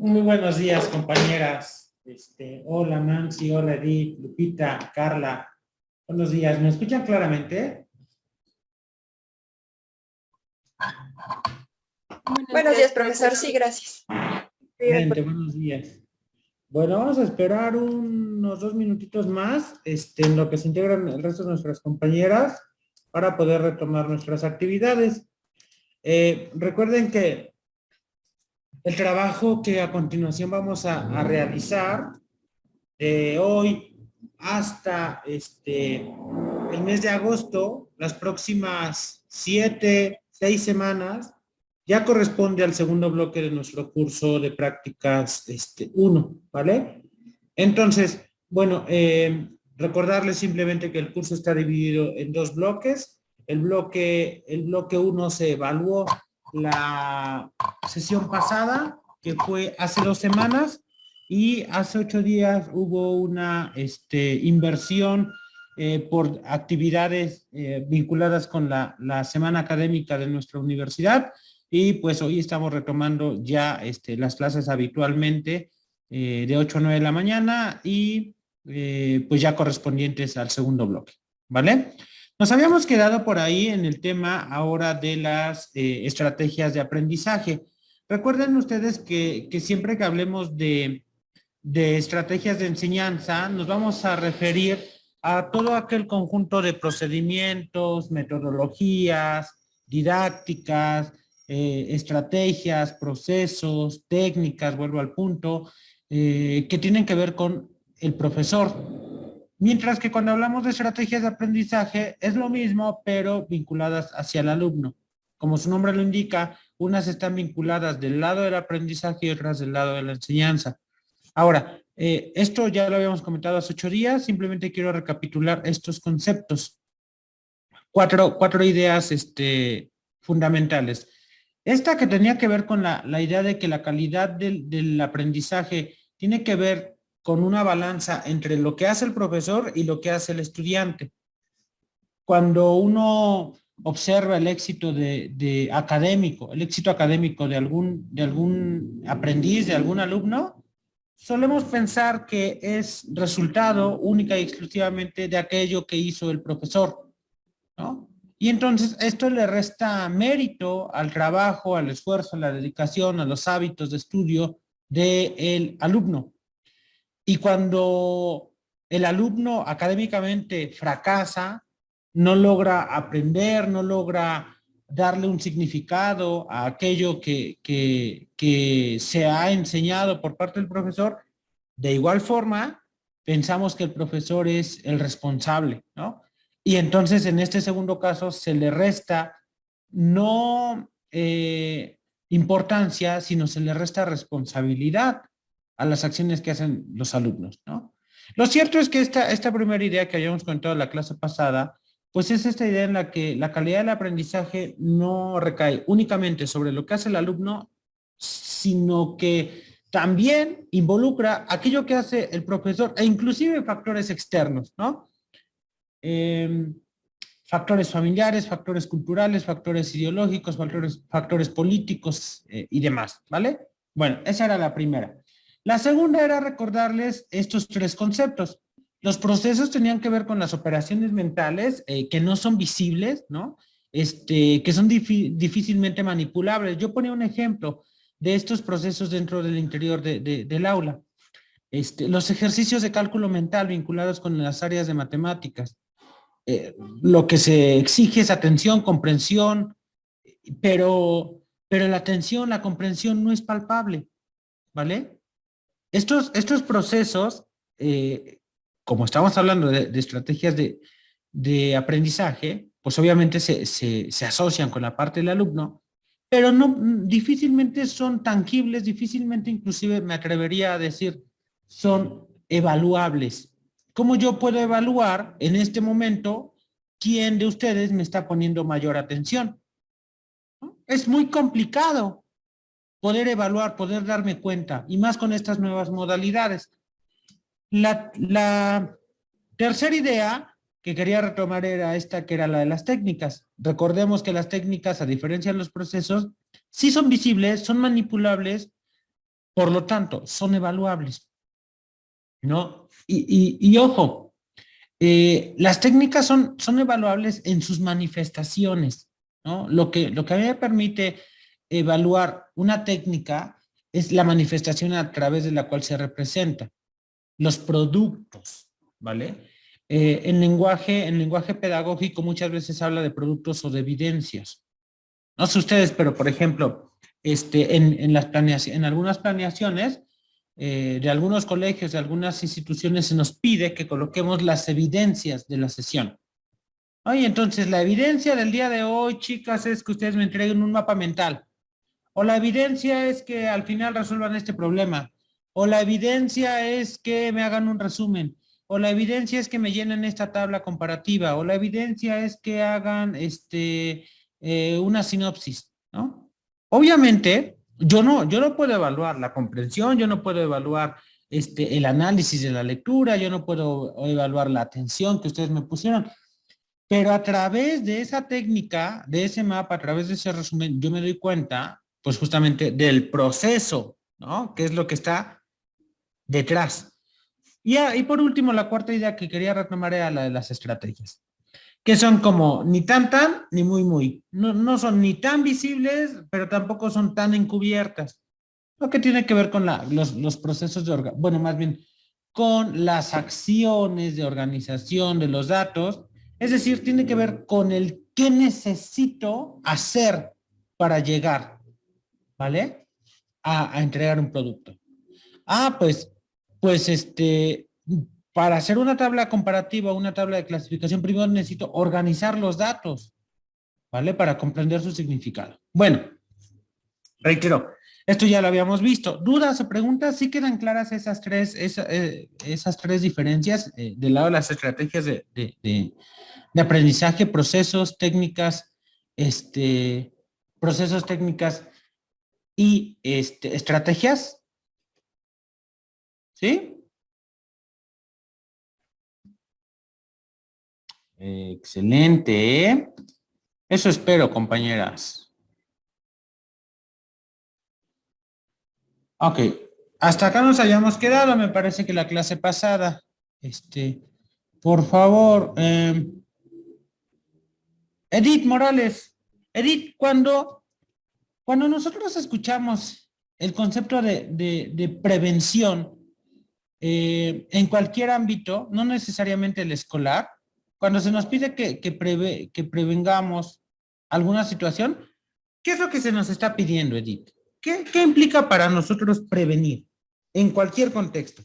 Muy buenos días, compañeras. Hola, Nancy, hola, Edith, Lupita, Carla. Buenos días. ¿Me escuchan claramente? Buenos días, profesor. Sí, gracias. Excelente, buenos días. Bueno, vamos a esperar unos 2 minutitos más, en lo que se integran el resto de nuestras compañeras para poder retomar nuestras actividades. Recuerden que el trabajo que a continuación vamos a realizar de hoy hasta el mes de agosto, las próximas 7, 6 semanas, ya corresponde al segundo bloque de nuestro curso de prácticas 1, ¿vale? Entonces, bueno, recordarles simplemente que el curso está dividido en dos bloques. El bloque 1 se evaluó la sesión pasada, que fue hace 2 semanas, y hace 8 días hubo una inversión por actividades vinculadas con la semana académica de nuestra universidad, y pues hoy estamos retomando ya las clases habitualmente de 8 a 9 de la mañana y pues ya correspondientes al segundo bloque, ¿vale? Nos habíamos quedado por ahí en el tema ahora de las estrategias de aprendizaje. Recuerden ustedes que siempre que hablemos de estrategias de enseñanza, nos vamos a referir a todo aquel conjunto de procedimientos, metodologías, didácticas, estrategias, procesos, técnicas, vuelvo al punto, que tienen que ver con el profesor. Mientras que cuando hablamos de estrategias de aprendizaje es lo mismo, pero vinculadas hacia el alumno. Como su nombre lo indica, unas están vinculadas del lado del aprendizaje y otras del lado de la enseñanza. Ahora, esto ya lo habíamos comentado hace 8 días, simplemente quiero recapitular estos conceptos. Cuatro ideas fundamentales. Esta que tenía que ver con la idea de que la calidad del aprendizaje tiene que ver con una balanza entre lo que hace el profesor y lo que hace el estudiante. Cuando uno observa el éxito académico, el éxito académico de algún aprendiz, de algún alumno, solemos pensar que es resultado única y exclusivamente de aquello que hizo el profesor, ¿no? Y entonces esto le resta mérito al trabajo, al esfuerzo, a la dedicación, a los hábitos de estudio del alumno. Y cuando el alumno académicamente fracasa, no logra aprender, no logra darle un significado a aquello que se ha enseñado por parte del profesor, de igual forma, pensamos que el profesor es el responsable, ¿no? Y entonces en este segundo caso se le resta no importancia, sino se le resta responsabilidad a las acciones que hacen los alumnos, ¿no? Lo cierto es que esta primera idea que habíamos comentado en la clase pasada, pues es esta idea en la que la calidad del aprendizaje no recae únicamente sobre lo que hace el alumno, sino que también involucra aquello que hace el profesor e inclusive factores externos, ¿no? Eh, Factores familiares, factores culturales, factores ideológicos, factores políticos y demás, ¿vale? Bueno, esa era la primera. La segunda era recordarles estos tres conceptos. Los procesos tenían que ver con las operaciones mentales que no son visibles, ¿no? Que son difícilmente manipulables. Yo ponía un ejemplo de estos procesos dentro del interior del aula. Los ejercicios de cálculo mental vinculados con las áreas de matemáticas. Lo que se exige es atención, comprensión, pero la atención, la comprensión no es palpable, ¿vale? Estos procesos, como estamos hablando de estrategias de aprendizaje, pues obviamente se asocian con la parte del alumno, pero no, difícilmente son tangibles, difícilmente inclusive me atrevería a decir son evaluables. ¿Cómo yo puedo evaluar en este momento quién de ustedes me está poniendo mayor atención? ¿No? Es muy complicado poder evaluar, poder darme cuenta, y más con estas nuevas modalidades. La tercera idea que quería retomar era esta, que era la de las técnicas. Recordemos que las técnicas, a diferencia de los procesos, sí son visibles, son manipulables, Por lo tanto, son evaluables, ¿no? Y ojo, las técnicas son evaluables en sus manifestaciones, ¿no? Lo que a mí me permite evaluar una técnica es la manifestación a través de la cual se representa. Los productos, ¿vale? En lenguaje pedagógico muchas veces habla de productos o de evidencias. No sé ustedes, pero por ejemplo, en algunas planeaciones de algunos colegios, de algunas instituciones, se nos pide que coloquemos las evidencias de la sesión. Oye, entonces la evidencia del día de hoy, chicas, es que ustedes me entreguen un mapa mental. O la evidencia es que al final resuelvan este problema. O la evidencia es que me hagan un resumen. O la evidencia es que me llenen esta tabla comparativa. O la evidencia es que hagan una sinopsis, ¿no? Obviamente, yo no puedo evaluar la comprensión, yo no puedo evaluar el análisis de la lectura, yo no puedo evaluar la atención que ustedes me pusieron, pero a través de esa técnica, de ese mapa, a través de ese resumen, yo me doy cuenta, pues justamente del proceso, ¿no? Que es lo que está detrás. Y por último, la cuarta idea que quería retomar era la de las estrategias, que son como ni tan tan, ni muy muy. No son ni tan visibles, pero tampoco son tan encubiertas. Lo que tiene que ver con los procesos bueno, más bien con las acciones de organización de los datos, es decir, tiene que ver con el qué necesito hacer para llegar, ¿vale? A entregar un producto. Ah, pues, para hacer una tabla comparativa, una tabla de clasificación, primero necesito organizar los datos, ¿vale? Para comprender su significado. Bueno, reitero, esto ya lo habíamos visto. ¿Dudas o preguntas? ¿Sí quedan claras esas tres diferencias del lado de las estrategias de aprendizaje, procesos, técnicas y estrategias? ¿Sí? Excelente, ¿eh? Eso espero, compañeras. Ok, hasta acá nos habíamos quedado, me parece que la clase pasada. Por favor, Edith Morales. Edith, cuando nosotros escuchamos el concepto de prevención en cualquier ámbito, no necesariamente el escolar, cuando se nos pide que prevengamos alguna situación, ¿qué es lo que se nos está pidiendo, Edith? ¿Qué implica para nosotros prevenir en cualquier contexto?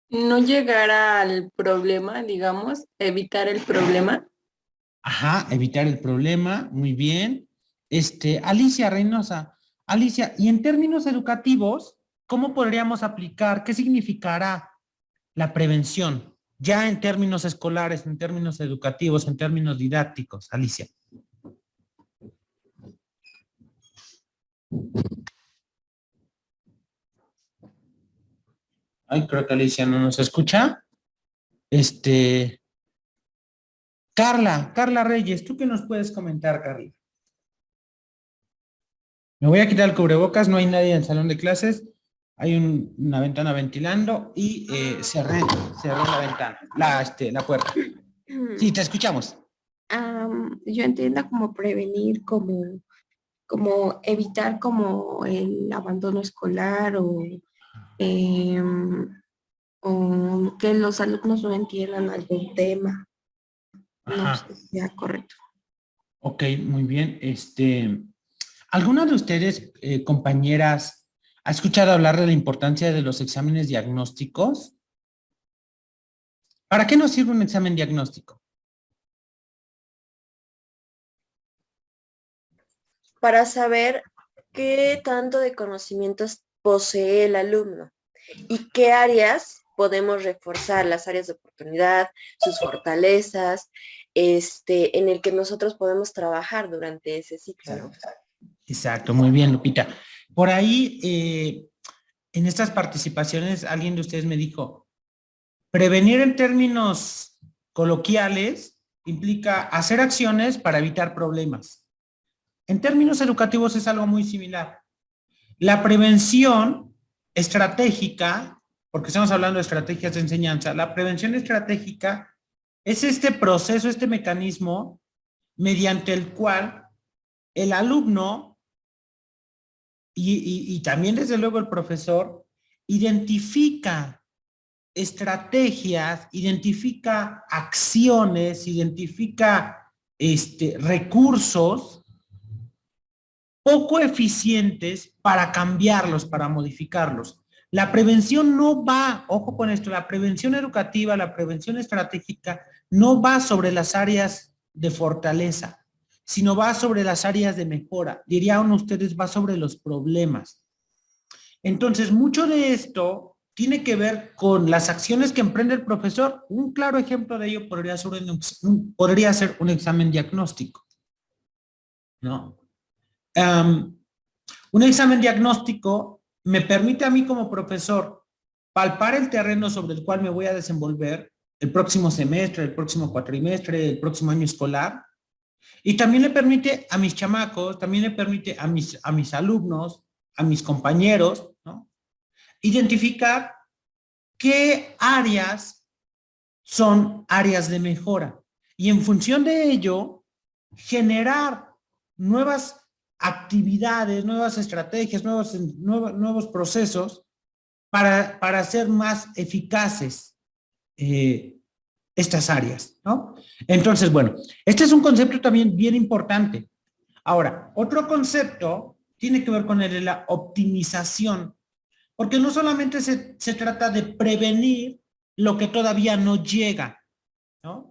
No llegar al problema, digamos, evitar el problema. Ajá, evitar el problema, muy bien. Alicia Reynosa. Alicia, y en términos educativos, ¿cómo podríamos aplicar? ¿Qué significará la prevención? Ya en términos escolares, en términos educativos, en términos didácticos, Alicia. Ay, creo que Alicia no nos escucha. Carla Reyes, ¿tú qué nos puedes comentar, Carla? Me voy a quitar el cubrebocas, no hay nadie en el salón de clases. Hay una ventana ventilando y cerré la ventana, la puerta. Sí, te escuchamos. Yo entiendo como prevenir, como evitar como el abandono escolar em, o que los alumnos no entiendan algún tema. No Ajá. sé si sea correcto. Ok, muy bien. ¿Alguna de ustedes, compañeras, ha escuchado hablar de la importancia de los exámenes diagnósticos? ¿Para qué nos sirve un examen diagnóstico? Para saber qué tanto de conocimientos posee el alumno y qué áreas podemos reforzar, las áreas de oportunidad, sus fortalezas, en el que nosotros podemos trabajar durante ese ciclo, ¿no? Exacto, muy bien, Lupita. Por ahí, en estas participaciones, alguien de ustedes me dijo, prevenir en términos coloquiales implica hacer acciones para evitar problemas. En términos educativos es algo muy similar. La prevención estratégica, porque estamos hablando de estrategias de enseñanza, la prevención estratégica es este proceso, este mecanismo mediante el cual el alumno y también desde luego el profesor identifica estrategias, identifica acciones, identifica recursos poco eficientes para cambiarlos, para modificarlos. La prevención no va, ojo con esto, la prevención educativa, la prevención estratégica no va sobre las áreas de fortaleza, sino va sobre las áreas de mejora. Dirían ustedes, va sobre los problemas. Entonces, mucho de esto tiene que ver con las acciones que emprende el profesor. Un claro ejemplo de ello podría ser un examen diagnóstico, ¿no? Un examen diagnóstico me permite a mí como profesor palpar el terreno sobre el cual me voy a desenvolver el próximo semestre, el próximo cuatrimestre, el próximo año escolar. Y también le permite a mis chamacos, también le permite a mis alumnos, a mis compañeros, ¿no? Identificar qué áreas son áreas de mejora. Y en función de ello, generar nuevas actividades, nuevas estrategias, nuevos procesos para hacer más eficaces estas áreas, ¿no? Entonces, bueno, este es un concepto también bien importante. Ahora, otro concepto tiene que ver con el de la optimización, porque no solamente se trata de prevenir lo que todavía no llega, ¿no?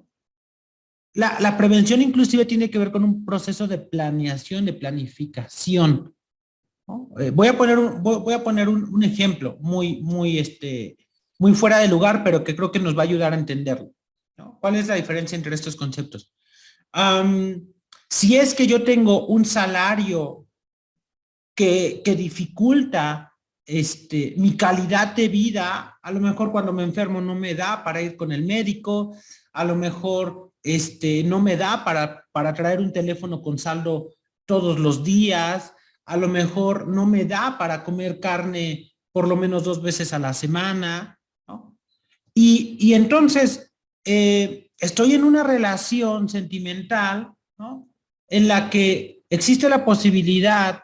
La prevención inclusive tiene que ver con un proceso de planeación, de planificación, ¿no? Voy a poner un ejemplo muy fuera de lugar, pero que creo que nos va a ayudar a entenderlo, ¿no? ¿Cuál es la diferencia entre estos conceptos? Si es que yo tengo un salario que dificulta mi calidad de vida, a lo mejor cuando me enfermo no me da para ir con el médico, a lo mejor no me da para traer un teléfono con saldo todos los días, a lo mejor no me da para comer carne por lo menos 2 veces a la semana, ¿no? Y entonces estoy en una relación sentimental, ¿no? En la que existe la posibilidad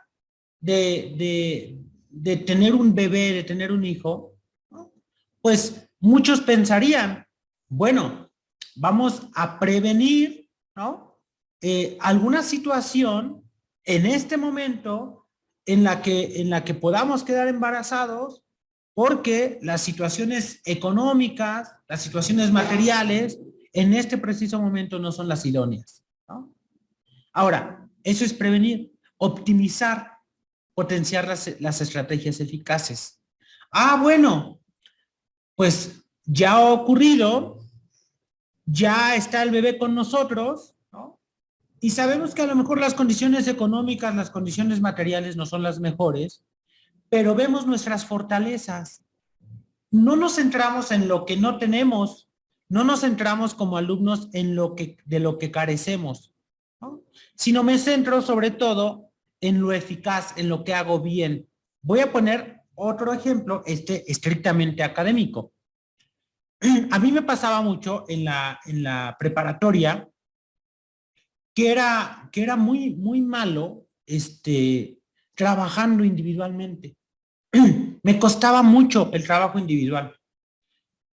de tener un bebé, de tener un hijo, ¿no? Pues muchos pensarían, bueno, vamos a prevenir, ¿no? Alguna situación en este momento en la que podamos quedar embarazados porque las situaciones económicas, las situaciones materiales, en este preciso momento no son las idóneas, ¿no? Ahora, eso es prevenir, optimizar, potenciar las estrategias eficaces. Ah, bueno, pues ya ha ocurrido, ya está el bebé con nosotros, ¿no? Y sabemos que a lo mejor las condiciones económicas, las condiciones materiales no son las mejores, pero vemos nuestras fortalezas. No nos centramos en lo que no tenemos, no nos centramos como alumnos en de lo que carecemos, ¿no? Sino me centro sobre todo en lo eficaz, en lo que hago bien. Voy a poner otro ejemplo, estrictamente académico. A mí me pasaba mucho en la preparatoria que era muy malo trabajando individualmente. Me costaba mucho el trabajo individual.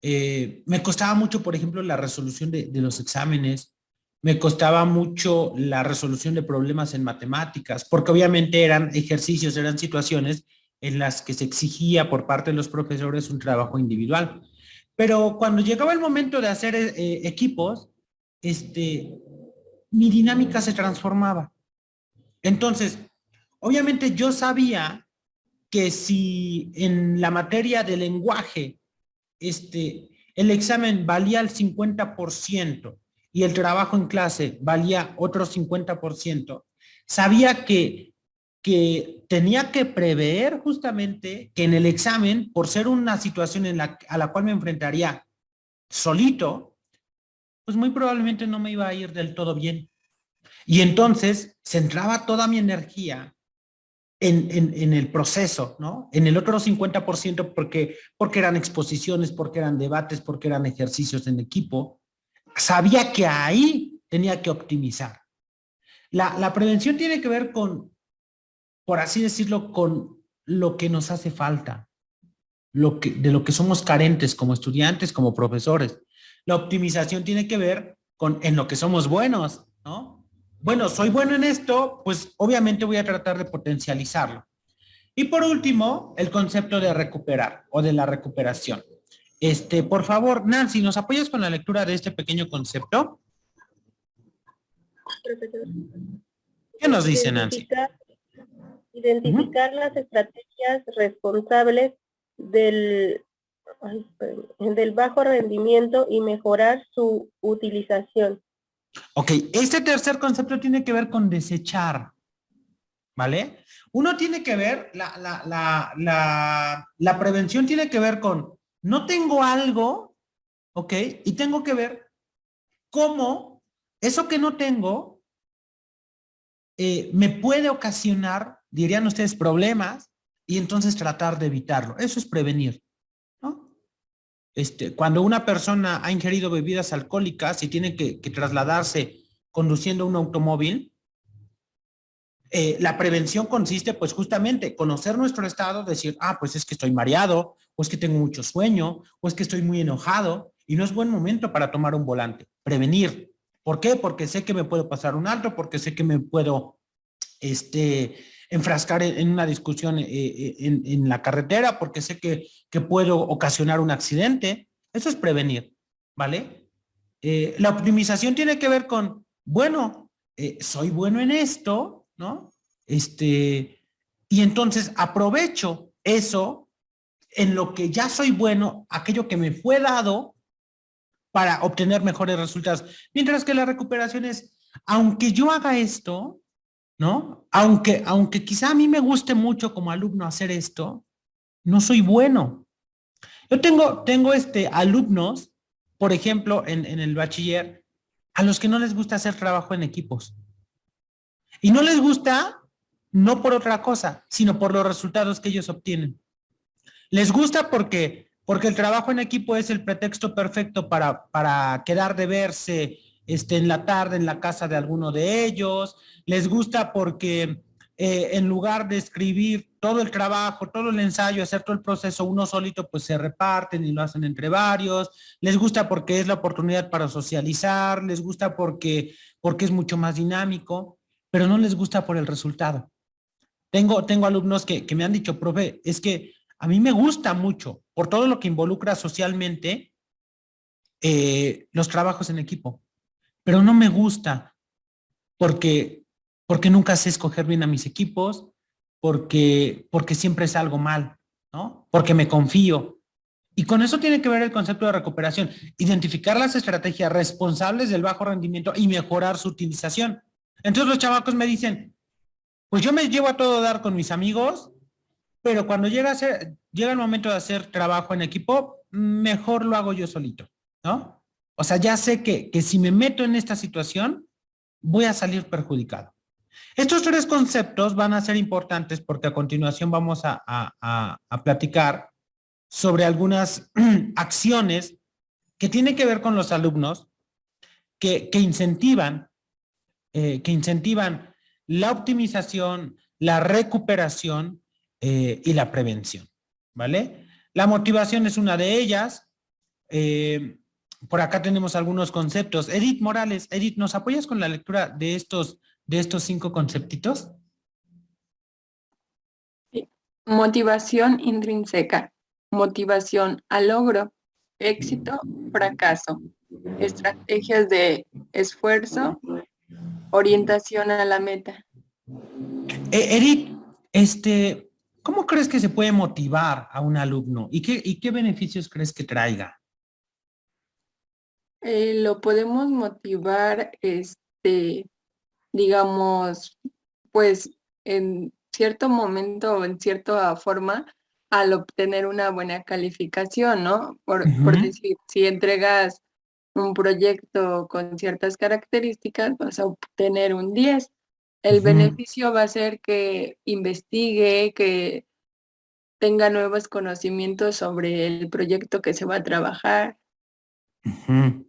Me costaba mucho, por ejemplo, la resolución de los exámenes, me costaba mucho la resolución de problemas en matemáticas, porque obviamente eran ejercicios, eran situaciones en las que se exigía por parte de los profesores un trabajo individual. Pero cuando llegaba el momento de hacer equipos, mi dinámica se transformaba. Entonces, obviamente yo sabía que si en la materia de lenguaje el examen valía el 50% y el trabajo en clase valía otro 50%, sabía que tenía que prever justamente que en el examen, por ser una situación a la cual me enfrentaría solito, pues muy probablemente no me iba a ir del todo bien. Y entonces centraba toda mi energía en el proceso, ¿no? En el otro 50% porque eran exposiciones, porque eran debates, porque eran ejercicios en equipo. Sabía que ahí tenía que optimizar. La prevención tiene que ver con, por así decirlo, con lo que nos hace falta, de lo que somos carentes como estudiantes, como profesores. La optimización tiene que ver con en lo que somos buenos, ¿no? Bueno, soy bueno en esto, pues obviamente voy a tratar de potencializarlo. Y por último, el concepto de recuperar o de la recuperación. Por favor, Nancy, ¿nos apoyas con la lectura de este pequeño concepto? Profesor. ¿Qué nos dice Nancy? Identificar las estrategias responsables del bajo rendimiento y mejorar su utilización. Ok, este tercer concepto tiene que ver con desechar, ¿vale? Uno tiene que ver, la prevención tiene que ver con, no tengo algo, ¿ok? Y tengo que ver cómo eso que no tengo me puede ocasionar, dirían ustedes, problemas y entonces tratar de evitarlo. Eso es prevenir, ¿no? Cuando una persona ha ingerido bebidas alcohólicas y tiene que trasladarse conduciendo un automóvil, la prevención consiste pues justamente conocer nuestro estado, decir, pues es que estoy mareado, o es que tengo mucho sueño, o es que estoy muy enojado y no es buen momento para tomar un volante. Prevenir. ¿Por qué? Porque sé que me puedo pasar un alto, porque sé que me puedo enfrascar en una discusión en la carretera, porque sé que puedo ocasionar un accidente. Eso es prevenir, ¿vale? La optimización tiene que ver con, bueno, soy bueno en esto, ¿no? Y entonces aprovecho eso en lo que ya soy bueno, aquello que me fue dado para obtener mejores resultados. Mientras que la recuperación es, aunque yo haga esto, ¿no? Aunque quizá a mí me guste mucho como alumno hacer esto, no soy bueno. Yo tengo alumnos, por ejemplo, en el bachiller, a los que no les gusta hacer trabajo en equipos. Y no les gusta no por otra cosa, sino por los resultados que ellos obtienen. Les gusta porque el trabajo en equipo es el pretexto perfecto para quedar de verse en la tarde en la casa de alguno de ellos. Les gusta porque en lugar de escribir todo el trabajo, todo el ensayo, hacer todo el proceso uno solito, pues se reparten y lo hacen entre varios. Les gusta porque es la oportunidad para socializar, les gusta porque es mucho más dinámico, pero no les gusta por el resultado. Tengo alumnos que me han dicho, profe, es que a mí me gusta mucho por todo lo que involucra socialmente los trabajos en equipo, pero no me gusta porque, porque nunca sé escoger bien a mis equipos, porque siempre es algo mal, ¿no? Porque me confío. Y con eso tiene que ver el concepto de recuperación, identificar las estrategias responsables del bajo rendimiento y mejorar su utilización. Entonces los chavacos me dicen, pues yo me llevo a todo dar con mis amigos, pero cuando llega el momento de hacer trabajo en equipo, mejor lo hago yo solito, ¿no? O sea, ya sé que si me meto en esta situación, voy a salir perjudicado. Estos tres conceptos van a ser importantes porque a continuación vamos a platicar sobre algunas acciones que tienen que ver con los alumnos que incentivan la optimización, la recuperación y la prevención, ¿vale? La motivación es una de ellas. Por acá tenemos algunos conceptos. Edith Morales, Edith, ¿nos apoyas con la lectura de estos 5 conceptitos? Sí. Motivación intrínseca, motivación al logro, éxito, fracaso, estrategias de esfuerzo, orientación a la meta. Edith, ¿cómo crees que se puede motivar a un alumno? ¿Y qué beneficios crees que traiga? Lo podemos motivar, digamos, pues en cierto momento o en cierta forma al obtener una buena calificación, ¿no? Por decir, si entregas un proyecto con ciertas características, vas a obtener un 10. El Ujú. beneficio va a ser que investigue, que tenga nuevos conocimientos sobre el proyecto que se va a trabajar. Ujú.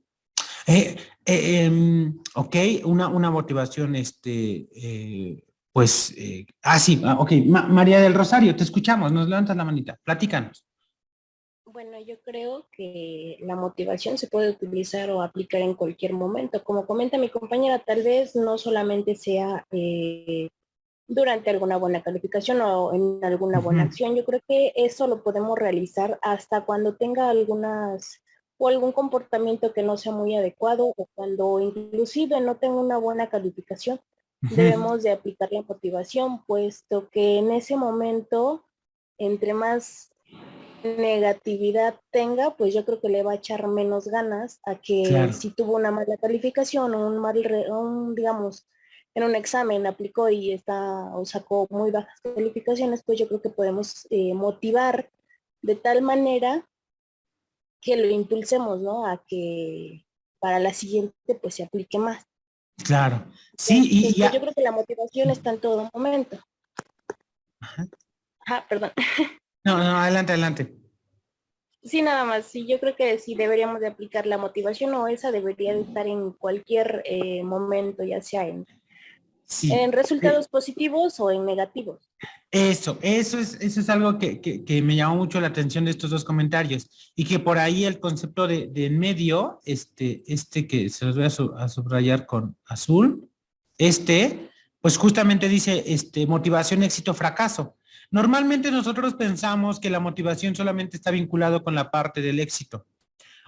Ok, una motivación, sí, ok, María del Rosario, te escuchamos, nos levantas la manita, platícanos. Bueno, yo creo que la motivación se puede utilizar o aplicar en cualquier momento. Como comenta mi compañera, tal vez no solamente sea durante alguna buena calificación o en alguna buena Ujú. acción. Yo creo que eso lo podemos realizar hasta cuando tenga algunas o algún comportamiento que no sea muy adecuado o cuando inclusive no tenga una buena calificación. Ujú. Debemos de aplicar la motivación, puesto que en ese momento, entre más negatividad tenga, pues yo creo que le va a echar menos ganas a que Claro. si tuvo una mala calificación o digamos, en un examen aplicó y está o sacó muy bajas calificaciones, pues yo creo que podemos motivar de tal manera que lo impulsemos, ¿no? A que para la siguiente pues se aplique más. Claro, sí, Entonces, y pues yo ya. creo que la motivación está en todo momento. Ajá. Ajá, perdón. No, no, adelante, adelante. Sí, nada más. Sí, yo creo que sí deberíamos de aplicar la motivación o esa debería de estar en cualquier momento, ya sea en Sí, resultados positivos o en negativos. eso es algo que me llamó mucho la atención de estos dos comentarios y que por ahí el concepto de en medio, que se los voy a subrayar con azul, pues justamente dice, motivación, éxito, fracaso. Normalmente nosotros pensamos que la motivación solamente está vinculado con la parte del éxito.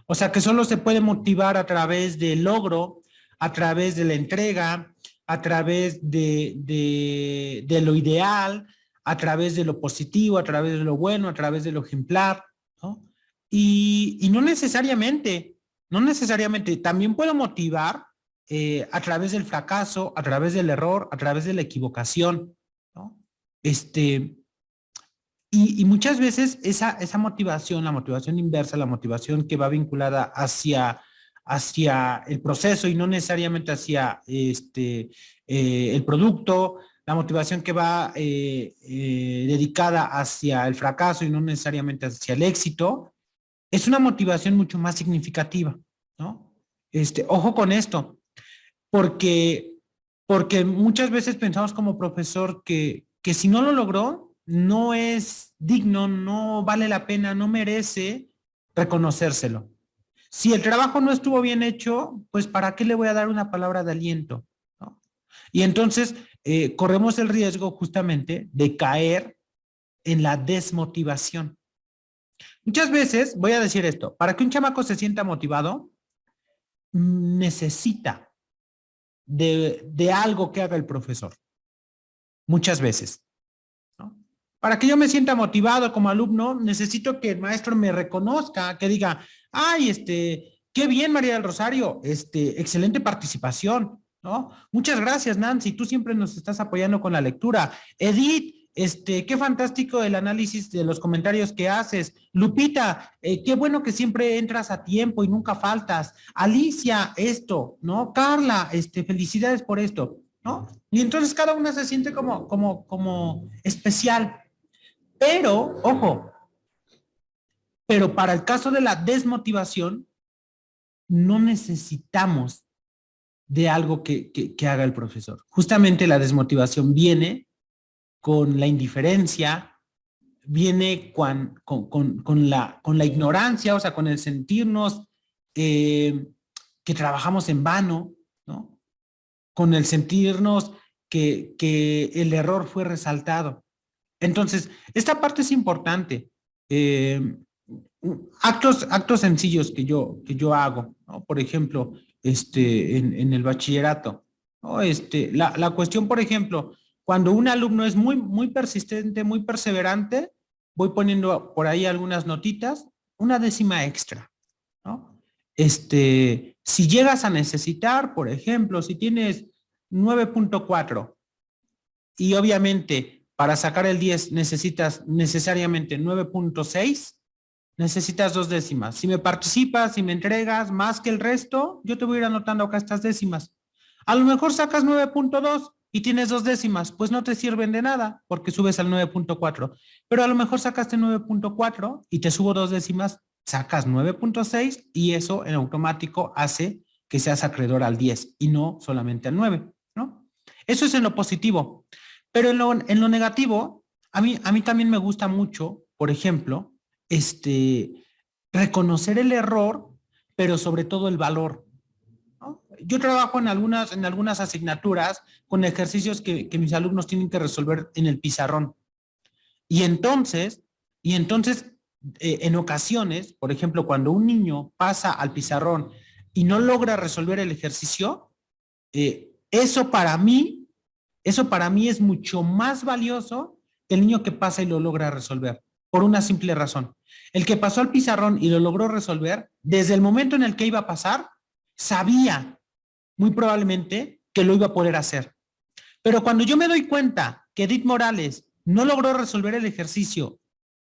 O sea, que solo se puede motivar a través del logro, a través de la entrega, a través de lo ideal, a través de lo positivo, a través de lo bueno, a través de lo ejemplar, ¿no? Y no necesariamente, también puedo motivar a través del fracaso, a través del error, a través de la equivocación, ¿no? Este, y muchas veces esa motivación, la motivación inversa, la motivación que va vinculada hacia el proceso y no necesariamente hacia el producto, la motivación que va dedicada hacia el fracaso y no necesariamente hacia el éxito, es una motivación mucho más significativa, ¿no? Ojo con esto, porque, porque muchas veces pensamos como profesor que si no lo logró, no es digno, no vale la pena, no merece reconocérselo. Si el trabajo no estuvo bien hecho, pues ¿para qué le voy a dar una palabra de aliento? ¿No? Y entonces corremos el riesgo justamente de caer en la desmotivación. Muchas veces, voy a decir esto, para que un chamaco se sienta motivado, necesita de algo que haga el profesor, muchas veces, ¿no? Para que yo me sienta motivado como alumno, necesito que el maestro me reconozca, que diga, ay, qué bien, María del Rosario, excelente participación, ¿no? Muchas gracias, Nancy, tú siempre nos estás apoyando con la lectura. Edith, qué fantástico el análisis de los comentarios que haces. Lupita, qué bueno que siempre entras a tiempo y nunca faltas. Alicia, esto, ¿no? Carla, felicidades por esto, ¿no? Y entonces cada una se siente como especial. Pero, ojo, pero para el caso de la desmotivación, no necesitamos de algo que haga el profesor. Justamente la desmotivación viene con la indiferencia, viene con la ignorancia, o sea, con el sentirnos que trabajamos en vano, ¿no? Con el sentirnos que el error fue resaltado. Entonces, esta parte es importante. Eh, actos sencillos que yo hago, ¿no? Por ejemplo, en el bachillerato, ¿no? La cuestión, por ejemplo, cuando un alumno es muy, muy persistente, muy perseverante, voy poniendo por ahí algunas notitas, una décima extra, ¿no? Si llegas a necesitar, por ejemplo, si tienes 9.4 y obviamente para sacar el 10 necesitas necesariamente 9.6, necesitas 2 décimas. Si me participas, si me entregas más que el resto, yo te voy a ir anotando acá estas décimas. A lo mejor sacas 9.2, y tienes 2 décimas, pues no te sirven de nada porque subes al 9.4. Pero a lo mejor sacaste 9.4 y te subo 2 décimas, sacas 9.6 y eso en automático hace que seas acreedor al 10 y no solamente al 9, ¿no? Eso es en lo positivo. Pero en lo negativo, a mí también me gusta mucho, por ejemplo, reconocer el error, pero sobre todo el valor, ¿no? Yo trabajo en algunas asignaturas con ejercicios que mis alumnos tienen que resolver en el pizarrón. Y entonces, en ocasiones, por ejemplo, cuando un niño pasa al pizarrón y no logra resolver el ejercicio, eso para mí es mucho más valioso que el niño que pasa y lo logra resolver, por una simple razón. El que pasó al pizarrón y lo logró resolver, desde el momento en el que iba a pasar, sabía muy probablemente que lo iba a poder hacer. Pero cuando yo me doy cuenta que Edith Morales no logró resolver el ejercicio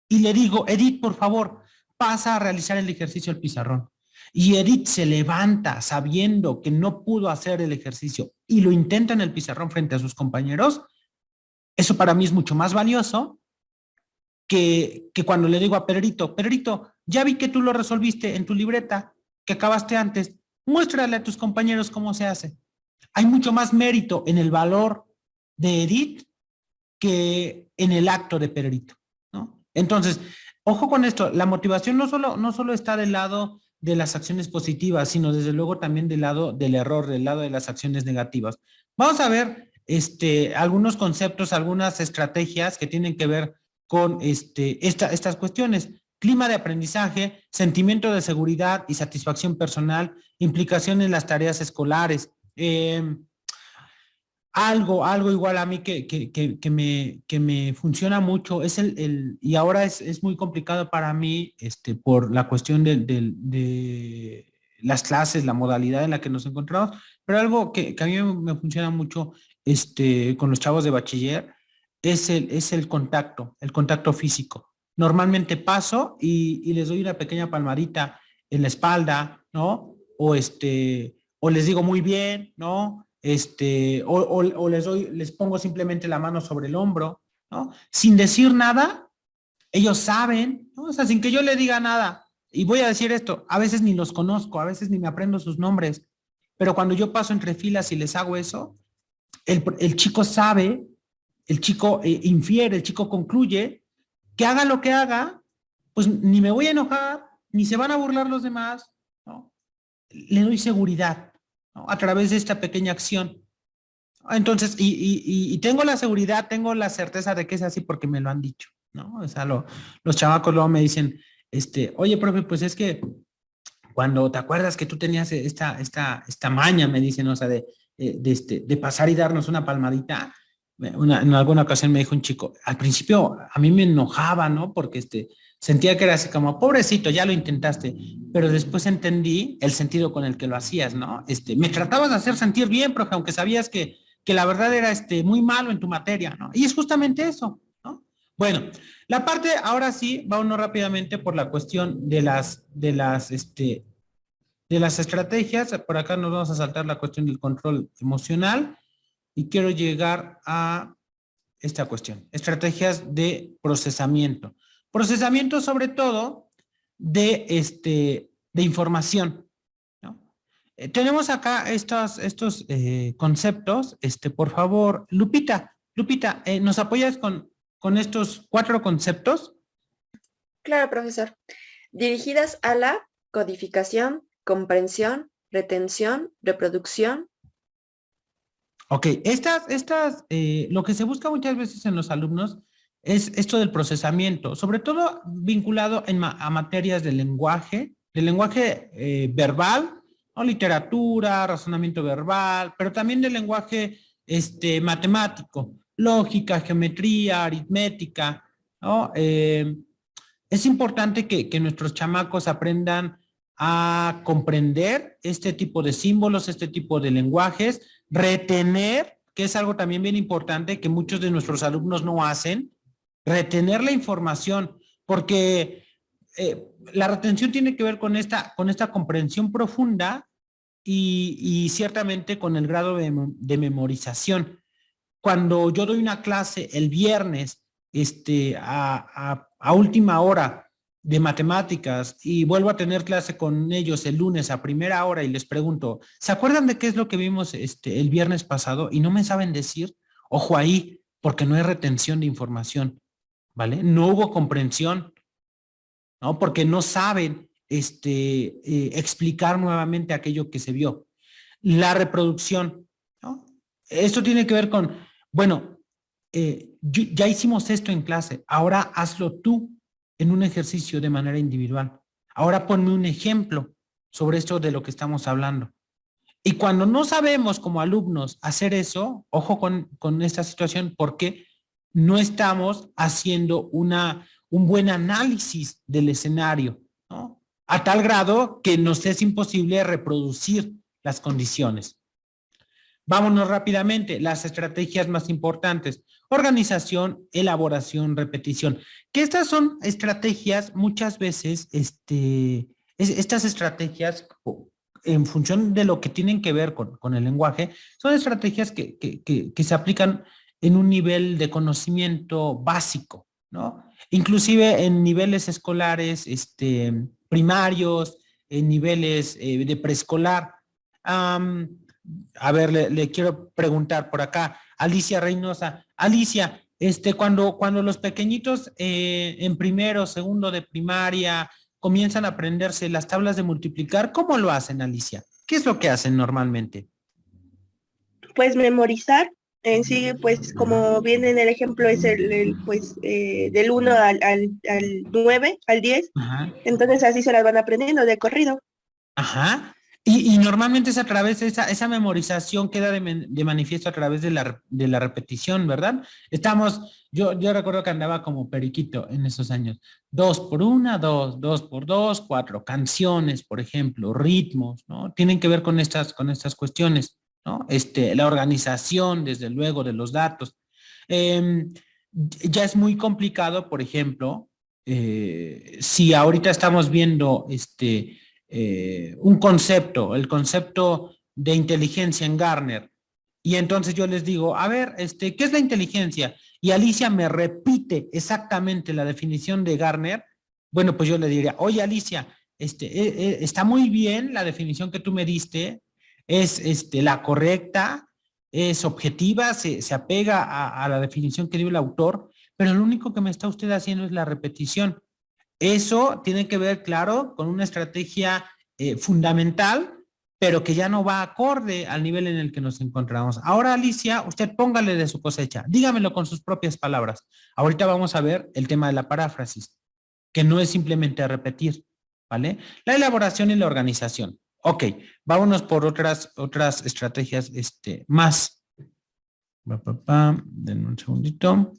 y le digo, Edith, por favor, pasa a realizar el ejercicio al pizarrón. Y Edith se levanta sabiendo que no pudo hacer el ejercicio y lo intenta en el pizarrón frente a sus compañeros, eso para mí es mucho más valioso que cuando le digo a Pedrito, Pedrito, ya vi que tú lo resolviste en tu libreta, que acabaste antes, muéstrale a tus compañeros cómo se hace. Hay mucho más mérito en el valor de Edith que en el acto de Pedrito, ¿no? Entonces, ojo con esto, la motivación no solo está del lado de las acciones positivas, sino desde luego también del lado del error, del lado de las acciones negativas. Vamos a ver algunos conceptos, algunas estrategias que tienen que ver con estas cuestiones. Clima de aprendizaje, sentimiento de seguridad y satisfacción personal, implicación en las tareas escolares. Algo igual a mí que me funciona mucho es y ahora es muy complicado para mí por la cuestión de las clases, la modalidad en la que nos encontramos, pero algo que a mí me funciona mucho con los chavos de bachiller es el contacto físico. Normalmente paso y les doy una pequeña palmadita en la espalda, ¿no? O les digo muy bien, ¿no? O les pongo simplemente la mano sobre el hombro, ¿no? Sin decir nada, ellos saben, ¿no? O sea, sin que yo le diga nada. Y voy a decir esto, a veces ni los conozco, a veces ni me aprendo sus nombres, pero cuando yo paso entre filas y les hago eso, el chico sabe, el chico infiere, el chico concluye que haga lo que haga, pues ni me voy a enojar, ni se van a burlar los demás, ¿no? Le doy seguridad, ¿no? A través de esta pequeña acción. Entonces, y tengo la seguridad, tengo la certeza de que es así porque me lo han dicho, ¿no? O sea, los chamacos luego me dicen, oye, profe, pues es que cuando te acuerdas que tú tenías esta maña, me dicen, o sea, de pasar y darnos una palmadita, en alguna ocasión me dijo un chico, al principio a mí me enojaba, ¿no? Porque sentía que era así como, pobrecito, ya lo intentaste, pero después entendí el sentido con el que lo hacías, ¿no? Me tratabas de hacer sentir bien, profe, aunque sabías que la verdad era muy malo en tu materia, ¿no? Y es justamente eso, ¿no? Bueno, la parte, ahora sí, vámonos rápidamente por la cuestión de las estrategias. Por acá nos vamos a saltar la cuestión del control emocional y quiero llegar a esta cuestión, estrategias de procesamiento. Procesamiento sobre todo de información, ¿no? Tenemos acá estos conceptos. Por favor, Lupita, ¿nos apoyas con estos 4 conceptos? Claro, profesor. Dirigidas a la codificación, comprensión, retención, reproducción. Ok, lo que se busca muchas veces en los alumnos es esto del procesamiento, sobre todo vinculado a materias de lenguaje verbal, ¿no? Literatura, razonamiento verbal, pero también del lenguaje matemático, lógica, geometría, aritmética, ¿no? Es importante que nuestros chamacos aprendan a comprender este tipo de símbolos, este tipo de lenguajes, retener, que es algo también bien importante que muchos de nuestros alumnos no hacen, retener la información, porque la retención tiene que ver con esta comprensión profunda y ciertamente con el grado de memorización. cuando yo doy una clase el viernes a última hora de matemáticas y vuelvo a tener clase con ellos el lunes a primera hora y les pregunto, ¿se acuerdan de qué es lo que vimos el viernes pasado? Y no me saben decir, ojo ahí, porque no hay retención de información, ¿vale? No hubo comprensión, ¿no? Porque no saben explicar nuevamente aquello que se vio. La reproducción, ¿no? Esto tiene que ver con, bueno, ya hicimos esto en clase, ahora hazlo tú en un ejercicio de manera individual. Ahora ponme un ejemplo sobre esto de lo que estamos hablando. Y cuando no sabemos como alumnos hacer eso, ojo con esta situación, porque no estamos haciendo un buen análisis del escenario, ¿no? A tal grado que nos es imposible reproducir las condiciones. Vámonos rápidamente, las estrategias más importantes: organización, elaboración, repetición. Que estas son estrategias muchas veces, estas estrategias en función de lo que tienen que ver con el lenguaje, son estrategias que se aplican en un nivel de conocimiento básico, ¿no? Inclusive en niveles escolares, primarios, en niveles de preescolar. A ver, le quiero preguntar por acá, Alicia Reynosa. Alicia, cuando los pequeñitos en primero, segundo de primaria comienzan a aprenderse las tablas de multiplicar, ¿cómo lo hacen, Alicia? ¿Qué es lo que hacen normalmente? Pues memorizar. En sí, pues como viene en el ejemplo, es del 1 al 9, al 10. Ajá. Entonces así se las van aprendiendo de corrido. Ajá. Y normalmente es a través de esa memorización queda de manifiesto a través de la repetición, ¿verdad? Yo recuerdo que andaba como periquito en esos años. 2 por 1, 2, 2 por 2, 4. Canciones, por ejemplo, ritmos, ¿no? Tienen que ver con estas cuestiones, ¿no? La organización, desde luego, de los datos. Ya es muy complicado, por ejemplo, si ahorita estamos viendo un concepto, el concepto de inteligencia en Gartner, y entonces yo les digo, a ver, ¿qué es la inteligencia? Y Alicia me repite exactamente la definición de Gartner. Bueno, pues yo le diría, oye, Alicia, está muy bien la definición que tú me diste, es la correcta, es objetiva, se apega a la definición que dio el autor, pero lo único que me está usted haciendo es la repetición. Eso tiene que ver, claro, con una estrategia fundamental, pero que ya no va acorde al nivel en el que nos encontramos. Ahora, Alicia, usted póngale de su cosecha, dígamelo con sus propias palabras. Ahorita vamos a ver el tema de la paráfrasis, que no es simplemente repetir, ¿vale? La elaboración y la organización. Ok, vámonos por otras estrategias más. Denme un segundito.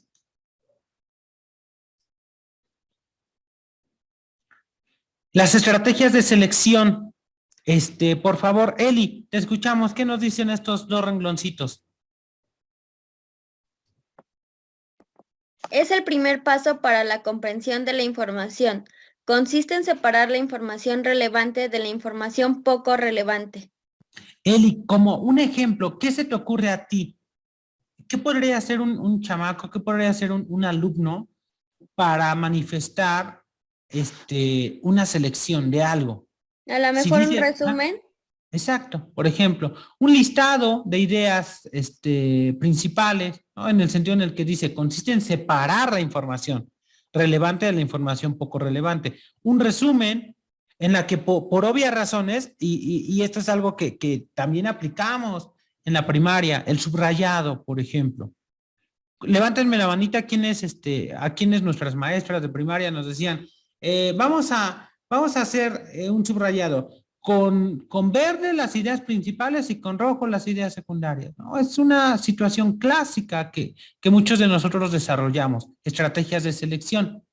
Las estrategias de selección. Por favor, Eli, te escuchamos. ¿Qué nos dicen estos dos rengloncitos? Es el primer paso para la comprensión de la información. Consiste en separar la información relevante de la información poco relevante. Eli, como un ejemplo, ¿qué se te ocurre a ti? ¿Qué podría hacer un chamaco, qué podría hacer un alumno para manifestar una selección de algo? A lo mejor un resumen. Exacto. Por ejemplo, un listado de ideas principales, ¿no? En el sentido en el que dice, consiste en separar la información relevante de la información poco relevante. Un resumen en la que por obvias razones, y esto es algo que también aplicamos en la primaria, el subrayado, por ejemplo. Levántenme la manita a quienes nuestras maestras de primaria nos decían, vamos a hacer un subrayado con verde las ideas principales y con rojo las ideas secundarias, ¿no? Es una situación clásica que muchos de nosotros desarrollamos, estrategias de selección.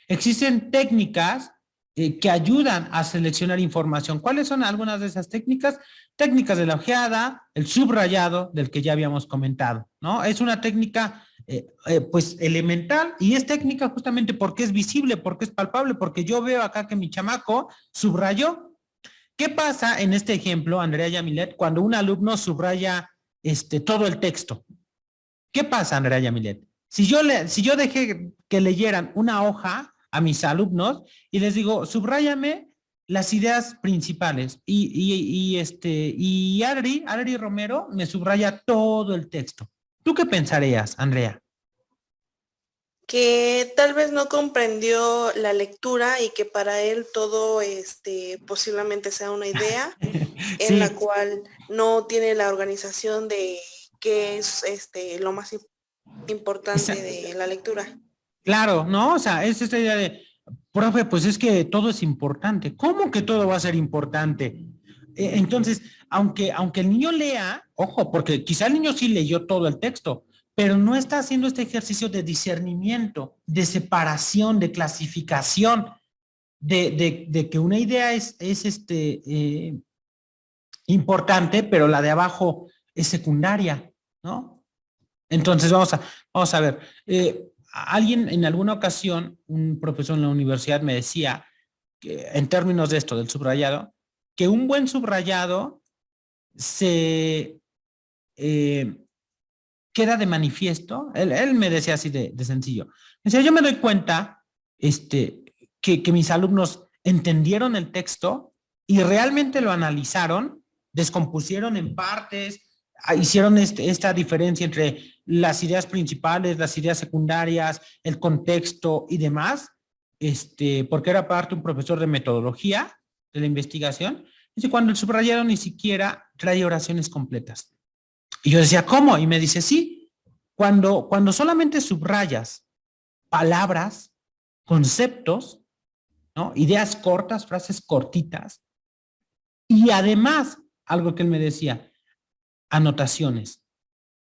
Existen técnicas que ayudan a seleccionar información. ¿Cuáles son algunas de esas técnicas? Técnicas de la ojeada, el subrayado, del que ya habíamos comentado, ¿no? Es una técnica pues elemental, y es técnica justamente porque es visible, porque es palpable, porque yo veo acá que mi chamaco subrayó. ¿Qué pasa en este ejemplo, Andrea Yamilet, cuando un alumno subraya todo el texto? ¿Qué pasa, Andrea Yamilet? Si yo dejé que leyeran una hoja a mis alumnos y les digo, subráyame las ideas principales y Adri Romero me subraya todo el texto. ¿Tú qué pensarías, Andrea? Que tal vez no comprendió la lectura y que para él todo posiblemente sea una idea en la cual no tiene la organización de qué es lo más importante de la lectura. Claro, ¿no? O sea, es esta idea de, profe, pues es que todo es importante. ¿Cómo que todo va a ser importante? Entonces, aunque el niño lea, ojo, porque quizá el niño sí leyó todo el texto, pero no está haciendo este ejercicio de discernimiento, de separación, de clasificación, de que una idea es importante, pero la de abajo es secundaria, ¿no? Entonces, vamos a ver. Alguien en alguna ocasión, un profesor en la universidad me decía, que, en términos de esto, del subrayado, que un buen subrayado se queda de manifiesto. Él me decía así de sencillo. Me decía, yo me doy cuenta que mis alumnos entendieron el texto y realmente lo analizaron, descompusieron en partes, hicieron esta diferencia entre las ideas principales, las ideas secundarias, el contexto y demás, porque era parte un profesor de metodología de la investigación. Dice, cuando el subrayado ni siquiera trae oraciones completas. Y yo decía, ¿cómo? Y me dice, sí, cuando solamente subrayas palabras, conceptos, ¿no? Ideas cortas, frases cortitas, y además, algo que él me decía, anotaciones,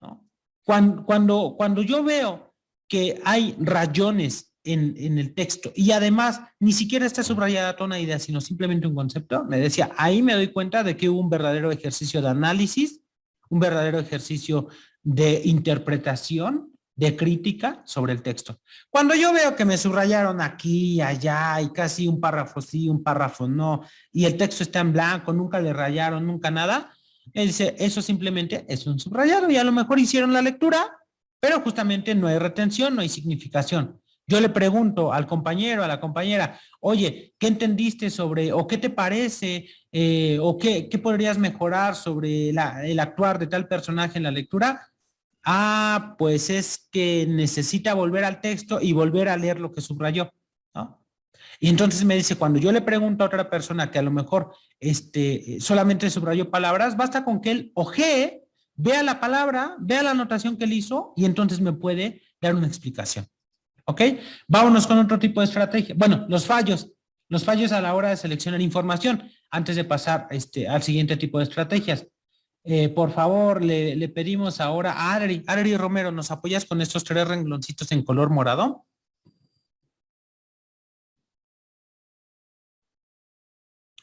¿no? Cuando yo veo que hay rayones en el texto y además ni siquiera está subrayada toda una idea, sino simplemente un concepto, me decía, ahí me doy cuenta de que hubo un verdadero ejercicio de análisis, un verdadero ejercicio de interpretación, de crítica sobre el texto. Cuando yo veo que me subrayaron aquí y allá y casi un párrafo sí, un párrafo no, y el texto está en blanco, nunca le rayaron, nunca nada, él dice, eso simplemente es un subrayado y a lo mejor hicieron la lectura, pero justamente no hay retención, no hay significación. Yo le pregunto al compañero, a la compañera, oye, ¿qué entendiste sobre, o qué te parece, o qué podrías mejorar sobre el actuar de tal personaje en la lectura? Ah, pues es que necesita volver al texto y volver a leer lo que subrayó, ¿no? Y entonces me dice, cuando yo le pregunto a otra persona que a lo mejor solamente subrayó palabras, basta con que él ojee, vea la palabra, vea la anotación que él hizo y entonces me puede dar una explicación. ¿Ok? Vámonos con otro tipo de estrategia. Bueno, los fallos a la hora de seleccionar información antes de pasar al siguiente tipo de estrategias. Por favor, le pedimos ahora a Adri Romero, ¿nos apoyas con estos 3 rengloncitos en color morado?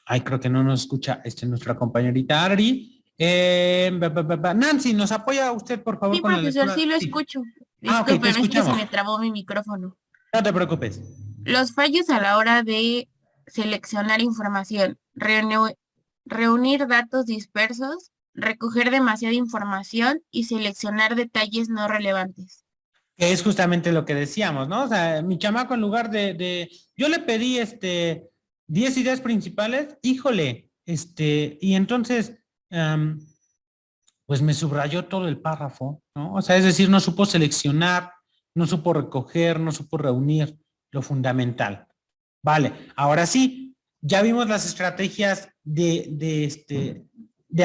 Ay, creo que no nos escucha nuestra compañerita Adri. Nancy, ¿nos apoya usted, por favor, Sí, con profesor, la lectura? sí lo escucho. Ah, ok, Disculpe, te es que se escuchamos. me trabó mi micrófono. No te preocupes. Los fallos a la hora de seleccionar información, reunir datos dispersos, recoger demasiada información y seleccionar detalles no relevantes. Que es justamente lo que decíamos, ¿no? O sea, mi chamaco en lugar yo le pedí 10 ideas principales, híjole, y entonces, pues me subrayó todo el párrafo, ¿no? O sea, es decir, no supo seleccionar, no supo recoger, no supo reunir lo fundamental. Vale, ahora sí, ya vimos las estrategias de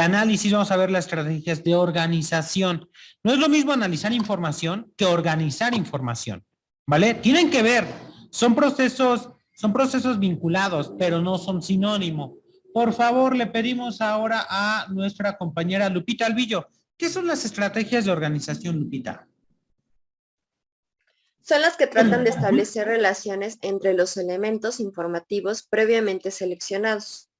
análisis, vamos a ver las estrategias de organización. No es lo mismo analizar información que organizar información, ¿vale? Tienen que ver, son procesos vinculados, pero no son sinónimo. Por favor, le pedimos ahora a nuestra compañera Lupita Alvillo, ¿qué son las estrategias de organización, Lupita? Son las que tratan de establecer relaciones entre los elementos informativos previamente seleccionados.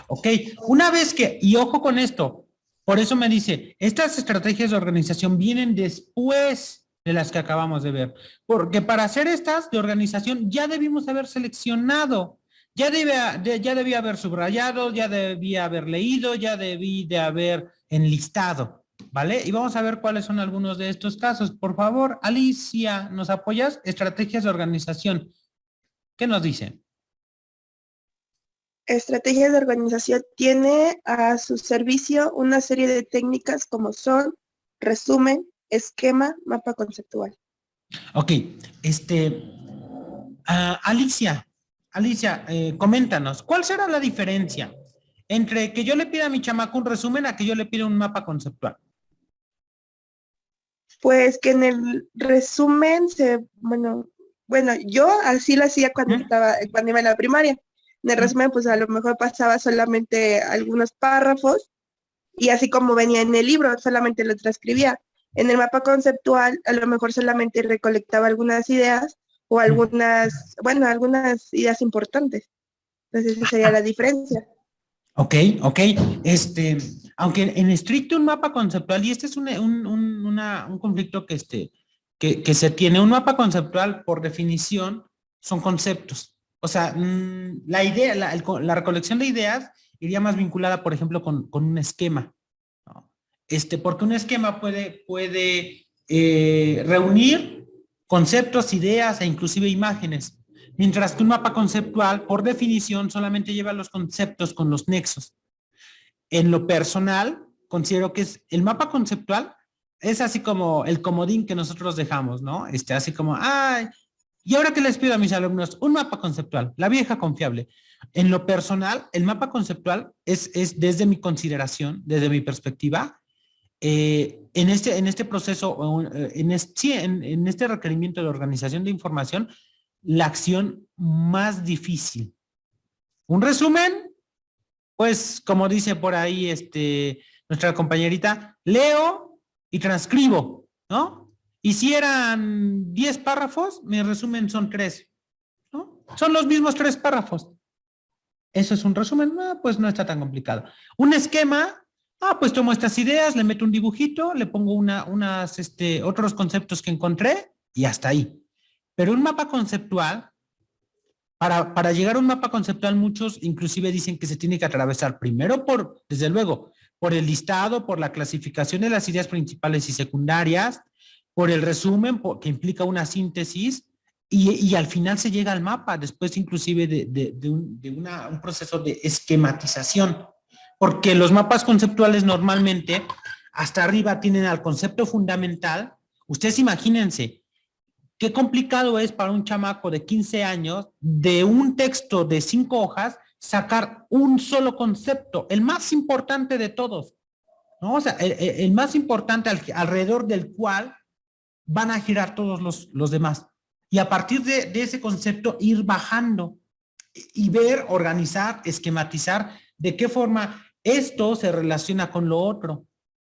Ok, una vez que, y ojo con esto, por eso me dice, estas estrategias de organización vienen después de las que acabamos de ver, porque para hacer estas de organización ya debimos haber seleccionado, ya debía haber subrayado, ya debía haber leído, ya debí de haber enlistado, ¿vale? Y vamos a ver cuáles son algunos de estos casos. Por favor, Alicia, ¿nos apoyas? Estrategias de organización. ¿Qué nos dice? Estrategias de organización tiene a su servicio una serie de técnicas como son resumen, esquema, mapa conceptual. Ok, Alicia, coméntanos, ¿cuál será la diferencia entre que yo le pida a mi chamaco un resumen a que yo le pida un mapa conceptual? Pues que en el resumen bueno, yo así lo hacía cuando iba en la primaria. En el resumen, pues a lo mejor pasaba solamente algunos párrafos y así como venía en el libro, solamente lo transcribía. En el mapa conceptual, a lo mejor solamente recolectaba algunas ideas o algunas ideas importantes. Entonces, esa sería la diferencia. Ok. Aunque en estricto un mapa conceptual, y este es un conflicto que se tiene, un mapa conceptual por definición son conceptos. O sea, la idea, la recolección de ideas iría más vinculada, por ejemplo, con un esquema, ¿no? Porque un esquema puede reunir conceptos, ideas e inclusive imágenes. Mientras que un mapa conceptual, por definición, solamente lleva los conceptos con los nexos. En lo personal, considero que el mapa conceptual es así como el comodín que nosotros dejamos, ¿no? Así como, y ahora que les pido a mis alumnos, un mapa conceptual, la vieja confiable. En lo personal, el mapa conceptual es desde mi consideración, desde mi perspectiva, en este proceso, en este requerimiento de organización de información, la acción más difícil. Un resumen, pues como dice por ahí nuestra compañerita, leo y transcribo, ¿no? Y si eran 10 párrafos, mi resumen son 3, ¿no? Son los mismos 3 párrafos. ¿Eso es un resumen? No, pues no está tan complicado. Un esquema, pues tomo estas ideas, le meto un dibujito, le pongo otros conceptos que encontré y hasta ahí. Pero un mapa conceptual, para llegar a un mapa conceptual, muchos inclusive dicen que se tiene que atravesar primero desde luego, por el listado, por la clasificación de las ideas principales y secundarias, por el resumen, que implica una síntesis, y al final se llega al mapa, después inclusive de un proceso de esquematización, porque los mapas conceptuales normalmente hasta arriba tienen al concepto fundamental. Ustedes imagínense, qué complicado es para un chamaco de 15 años, de un texto de 5 hojas, sacar un solo concepto, el más importante de todos, ¿no? O sea, el más importante alrededor del cual van a girar todos los demás. Y a partir de ese concepto ir bajando y ver, organizar, esquematizar de qué forma esto se relaciona con lo otro,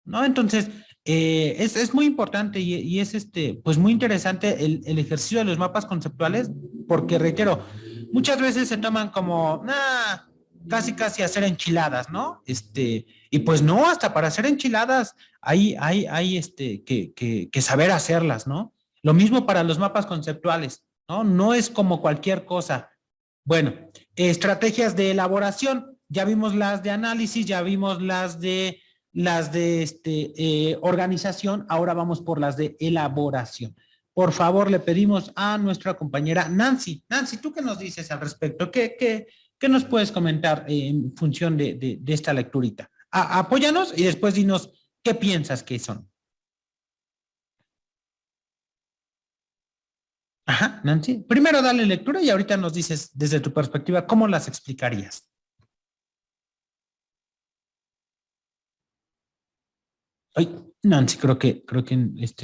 ¿no? Entonces, es muy importante y es pues muy interesante el ejercicio de los mapas conceptuales, porque reitero, muchas veces se toman como casi hacer enchiladas, ¿no? Y pues no, hasta para hacer enchiladas hay que saber hacerlas, ¿no? Lo mismo para los mapas conceptuales, ¿no? No es como cualquier cosa. Bueno, estrategias de elaboración, ya vimos las de análisis, ya vimos las de organización, ahora vamos por las de elaboración. Por favor, le pedimos a nuestra compañera Nancy. Nancy, ¿tú qué nos dices al respecto? ¿Qué nos puedes comentar en función de esta lecturita? Apóyanos y después dinos qué piensas que son. Ajá, Nancy. Primero dale lectura y ahorita nos dices desde tu perspectiva cómo las explicarías. Ay, Nancy, creo que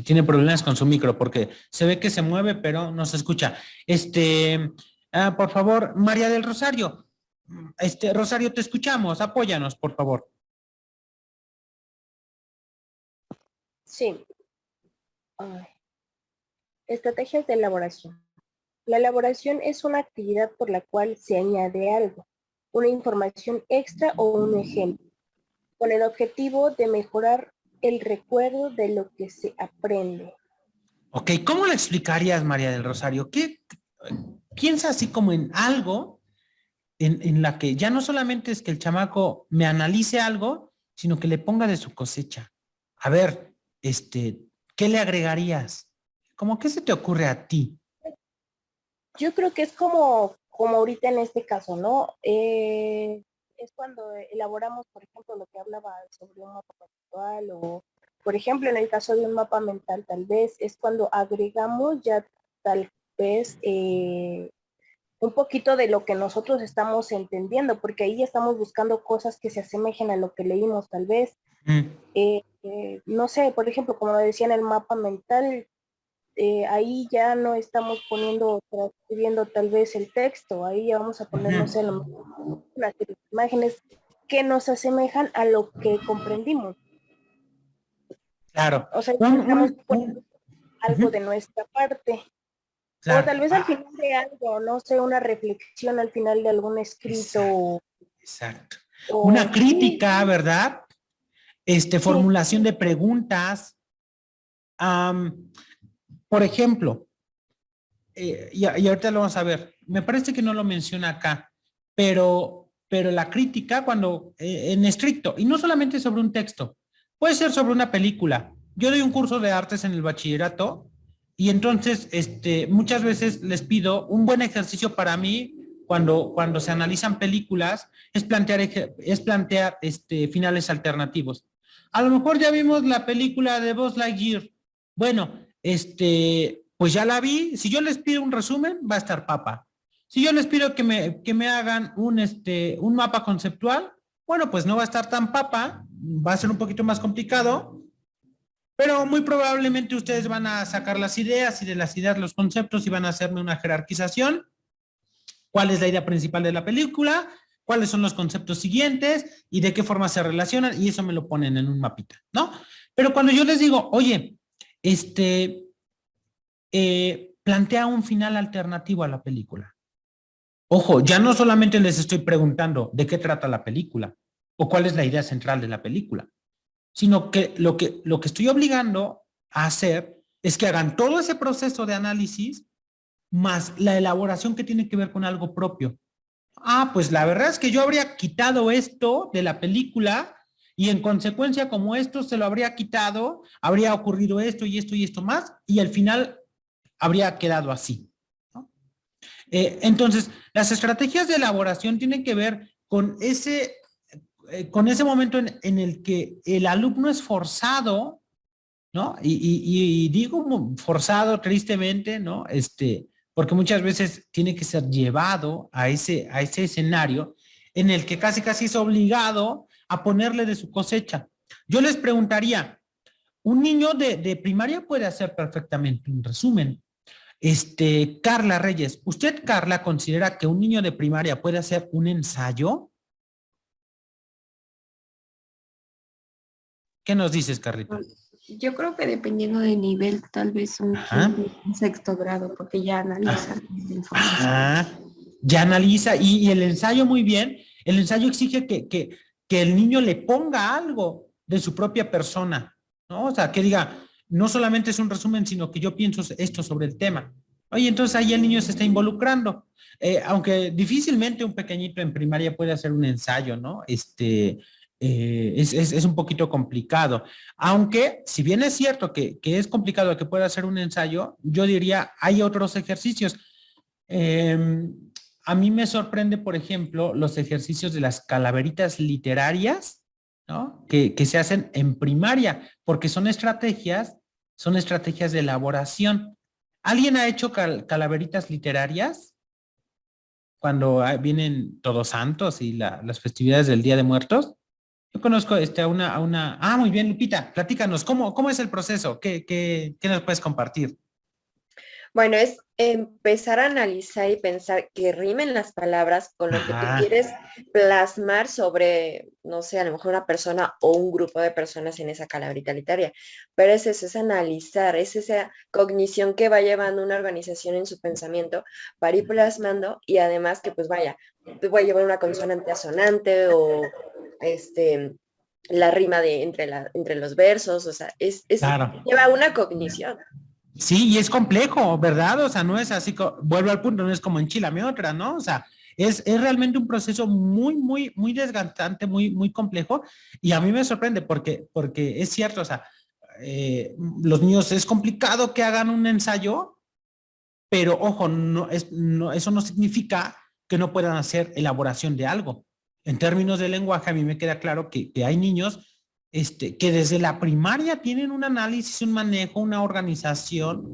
tiene problemas con su micro porque se ve que se mueve, pero no se escucha. Por favor, María del Rosario. Rosario, te escuchamos. Apóyanos, por favor. Sí. Estrategias de elaboración. La elaboración es una actividad por la cual se añade algo, una información extra o un ejemplo, con el objetivo de mejorar el recuerdo de lo que se aprende. Ok, ¿cómo lo explicarías, María del Rosario? ¿Qué piensa así como en algo en la que ya no solamente es que el chamaco me analice algo, sino que le ponga de su cosecha? A ver, ¿qué le agregarías? ¿Cómo qué se te ocurre a ti? Yo creo que es como ahorita en este caso, ¿no? Es cuando elaboramos, por ejemplo, lo que hablaba sobre un mapa conceptual o, por ejemplo, en el caso de un mapa mental, tal vez es cuando agregamos ya tal vez un poquito de lo que nosotros estamos entendiendo, porque ahí ya estamos buscando cosas que se asemejen a lo que leímos tal vez. No sé, por ejemplo, como lo decía en el mapa mental, ahí ya no estamos transcribiendo tal vez el texto, ahí ya vamos a poner, no sé, las imágenes que nos asemejan a lo que comprendimos. Claro. O sea, estamos poniendo algo de nuestra parte. Claro. O tal vez al final de algo, no sé, una reflexión al final de algún escrito. Exacto. Una crítica, ¿verdad? Formulación de preguntas. Por ejemplo, y ahorita lo vamos a ver, me parece que no lo menciona acá, pero la crítica cuando, en estricto, y no solamente sobre un texto, puede ser sobre una película. Yo doy un curso de artes en el bachillerato y entonces muchas veces les pido un buen ejercicio para mí cuando se analizan películas, es plantear finales alternativos. A lo mejor ya vimos la película de Buzz Lightyear. Bueno, pues ya la vi. Si yo les pido un resumen, va a estar papa. Si yo les pido que me hagan un mapa conceptual, bueno, pues no va a estar tan papa, va a ser un poquito más complicado, pero muy probablemente ustedes van a sacar las ideas y de las ideas los conceptos y van a hacerme una jerarquización. ¿Cuál es la idea principal de la película? ¿Cuáles son los conceptos siguientes? ¿Y de qué forma se relacionan? Y eso me lo ponen en un mapita, ¿no? Pero cuando yo les digo, oye, plantea un final alternativo a la película. Ojo, ya no solamente les estoy preguntando de qué trata la película o cuál es la idea central de la película, sino que lo que estoy obligando a hacer es que hagan todo ese proceso de análisis más la elaboración que tiene que ver con algo propio. Pues la verdad es que yo habría quitado esto de la película y en consecuencia como esto se lo habría quitado, habría ocurrido esto y esto y esto más y al final habría quedado así, ¿no? Entonces, las estrategias de elaboración tienen que ver con ese momento en el que el alumno es forzado, ¿no? Y digo forzado tristemente, ¿no? Porque muchas veces tiene que ser llevado a ese escenario en el que casi es obligado a ponerle de su cosecha. Yo les preguntaría, un niño de primaria puede hacer perfectamente un resumen. Carla Reyes, ¿usted, Carla, considera que un niño de primaria puede hacer un ensayo? ¿Qué nos dices, Carlita? Yo creo que dependiendo del nivel, tal vez un sexto grado, porque ya analiza la información. Ya analiza, y el ensayo muy bien, el ensayo exige que el niño le ponga algo de su propia persona, ¿no? O sea, que diga, no solamente es un resumen, sino que yo pienso esto sobre el tema. Oye, entonces ahí el niño se está involucrando. Aunque difícilmente un pequeñito en primaria puede hacer un ensayo, ¿no? Es un poquito complicado. Aunque, si bien es cierto que es complicado que pueda hacer un ensayo, yo diría, hay otros ejercicios. A mí me sorprende, por ejemplo, los ejercicios de las calaveritas literarias, ¿no? Que se hacen en primaria, porque son estrategias de elaboración. ¿Alguien ha hecho calaveritas literarias? Cuando vienen Todos Santos y las festividades del Día de Muertos. Yo conozco a una... muy bien, Lupita, platícanos, ¿cómo es el proceso? ¿Qué nos puedes compartir? Bueno, es empezar a analizar y pensar que rimen las palabras con lo que tú quieres plasmar sobre, no sé, a lo mejor una persona o un grupo de personas en esa calaverita literaria. Pero es eso, es analizar, es esa cognición que va llevando una organización en su pensamiento para ir plasmando y además que pues vaya, voy a llevar una consonante asonante o la rima entre los versos, o sea, Claro. Lleva una cognición. Sí, y es complejo, ¿verdad? O sea, no es así, vuelvo al punto, no es como enchilame otra, ¿no? O sea, es realmente un proceso muy desgastante, muy complejo, y a mí me sorprende porque es cierto, o sea, los niños es complicado que hagan un ensayo, pero ojo, eso no significa que no puedan hacer elaboración de algo. En términos de lenguaje, a mí me queda claro que hay niños que desde la primaria tienen un análisis, un manejo, una organización,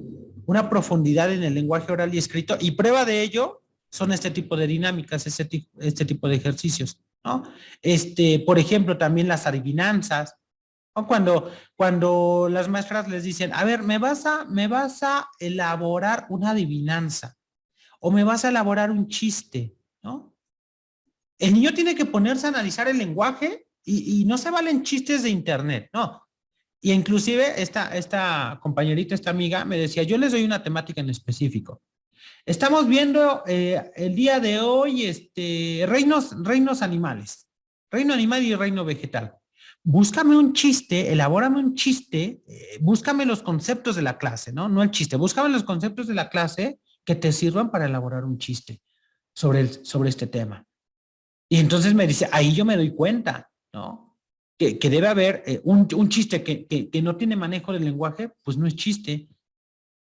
una profundidad en el lenguaje oral y escrito, y prueba de ello son este tipo de dinámicas, este tipo de ejercicios, ¿no? Por ejemplo, también las adivinanzas, ¿no? Cuando las maestras les dicen, a ver, me vas a elaborar una adivinanza o me vas a elaborar un chiste, ¿no? El niño tiene que ponerse a analizar el lenguaje y no se valen chistes de internet, ¿no? Y inclusive esta compañerita, esta amiga me decía, yo les doy una temática en específico. Estamos viendo el día de hoy reinos animales, reino animal y reino vegetal. Búscame un chiste, elabórame un chiste, búscame los conceptos de la clase, ¿no? No el chiste, búscame los conceptos de la clase que te sirvan para elaborar un chiste sobre este tema. Y entonces me dice, ahí yo me doy cuenta, ¿no? Que debe haber un chiste que no tiene manejo del lenguaje, pues no es chiste,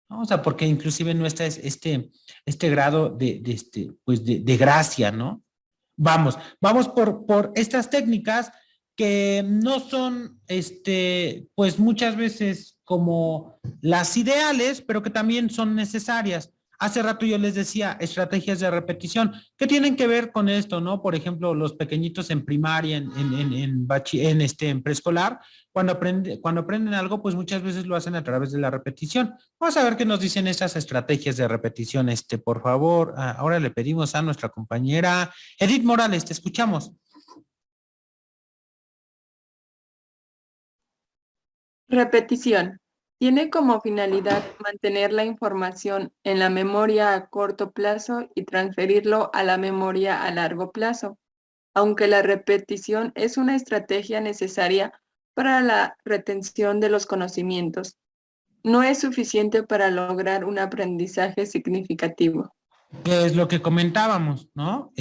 ¿no? O sea, porque inclusive no está este grado de gracia, ¿no? Vamos por estas técnicas que no son, pues muchas veces como las ideales, pero que también son necesarias. Hace rato yo les decía estrategias de repetición. ¿Qué tienen que ver con esto, no? Por ejemplo, los pequeñitos en primaria, en preescolar, cuando aprenden algo, pues muchas veces lo hacen a través de la repetición. Vamos a ver qué nos dicen estas estrategias de repetición. Por favor, ahora le pedimos a nuestra compañera Edith Morales, te escuchamos. Repetición. Tiene como finalidad mantener la información en la memoria a corto plazo y transferirlo a la memoria a largo plazo, aunque la repetición es una estrategia necesaria para la retención de los conocimientos. No es suficiente para lograr un aprendizaje significativo. Que es lo que comentábamos, ¿no?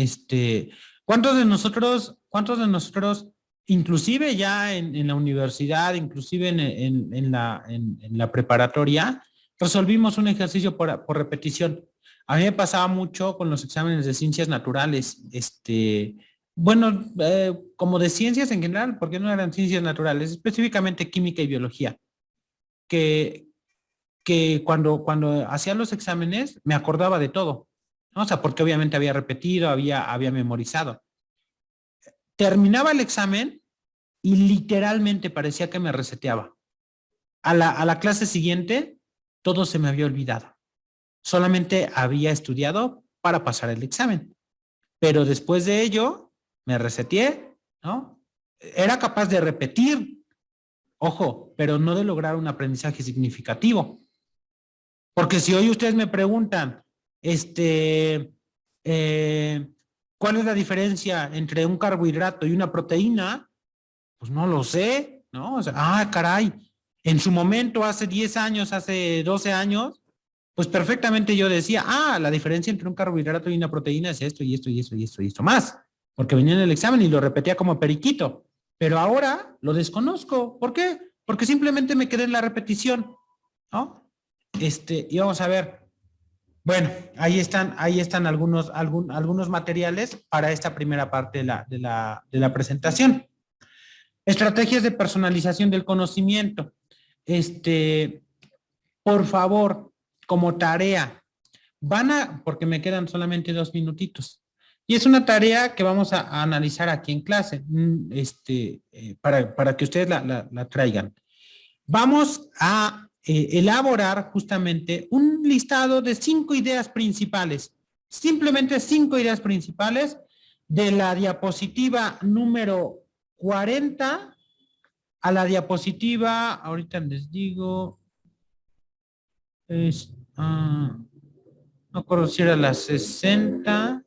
¿Cuántos de nosotros, inclusive ya en la universidad, inclusive en la preparatoria, resolvimos un ejercicio por repetición? A mí me pasaba mucho con los exámenes de ciencias naturales, bueno, como de ciencias en general, porque no eran ciencias naturales, específicamente química y biología, que cuando hacía los exámenes me acordaba de todo, ¿no? O sea, porque obviamente había repetido, había memorizado. Terminaba el examen y literalmente parecía que me reseteaba. A la clase siguiente, todo se me había olvidado. Solamente había estudiado para pasar el examen. Pero después de ello, me reseteé, ¿no? Era capaz de repetir, ojo, pero no de lograr un aprendizaje significativo. Porque si hoy ustedes me preguntan, ¿cuál es la diferencia entre un carbohidrato y una proteína? Pues no lo sé, ¿no? O sea, caray, en su momento, hace 10 años, hace 12 años, pues perfectamente yo decía, la diferencia entre un carbohidrato y una proteína es esto y esto y esto y esto y esto más, porque venía en el examen y lo repetía como periquito, pero ahora lo desconozco. ¿Por qué? Porque simplemente me quedé en la repetición, ¿no? Y vamos a ver. Bueno, ahí están algunos materiales para esta primera parte de la presentación. Estrategias de personalización del conocimiento. Por favor, como tarea, porque me quedan solamente 2 minutitos. Y es una tarea que vamos a analizar aquí en clase, para que ustedes la traigan. Vamos a elaborar justamente un listado de 5 ideas principales, simplemente 5 ideas principales de la diapositiva número 40 a la diapositiva, ahorita les digo, no recuerdo si era la 60,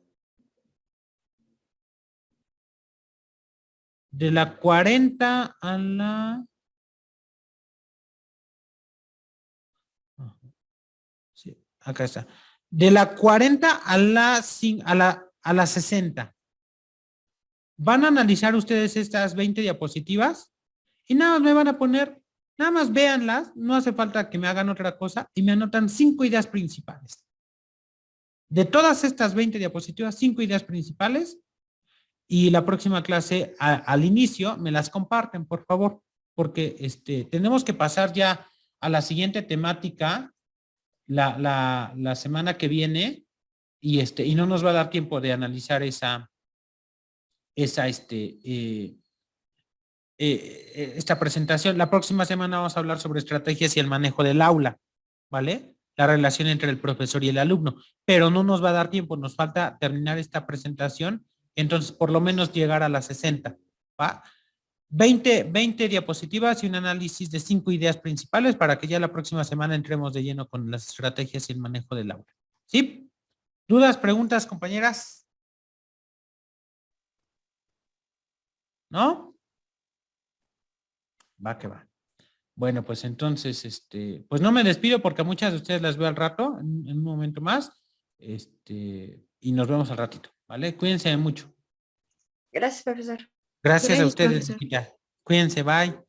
de la 40 a la... Sí, acá está. De la 40 a la a las 60. Van a analizar ustedes estas 20 diapositivas y nada más me van a poner, nada más véanlas, no hace falta que me hagan otra cosa y me anotan 5 ideas principales. De todas estas 20 diapositivas, 5 ideas principales y la próxima clase al inicio me las comparten, por favor, porque tenemos que pasar ya a la siguiente temática la semana que viene y no nos va a dar tiempo de analizar esta presentación. La próxima semana vamos a hablar sobre estrategias y el manejo del aula, ¿vale? La relación entre el profesor y el alumno, pero no nos va a dar tiempo, nos falta terminar esta presentación, entonces por lo menos llegar a las 60, ¿va? 20 diapositivas y un análisis de 5 ideas principales para que ya la próxima semana entremos de lleno con las estrategias y el manejo del aula. ¿Sí? ¿Dudas, preguntas, compañeras? ¿No? Va que va. Bueno, pues entonces, pues no me despido porque a muchas de ustedes las veo al rato, en un momento más, y nos vemos al ratito, ¿vale? Cuídense mucho. Gracias, profesor. Gracias a Gracias, ustedes, profesor. chiquita. Cuídense, bye.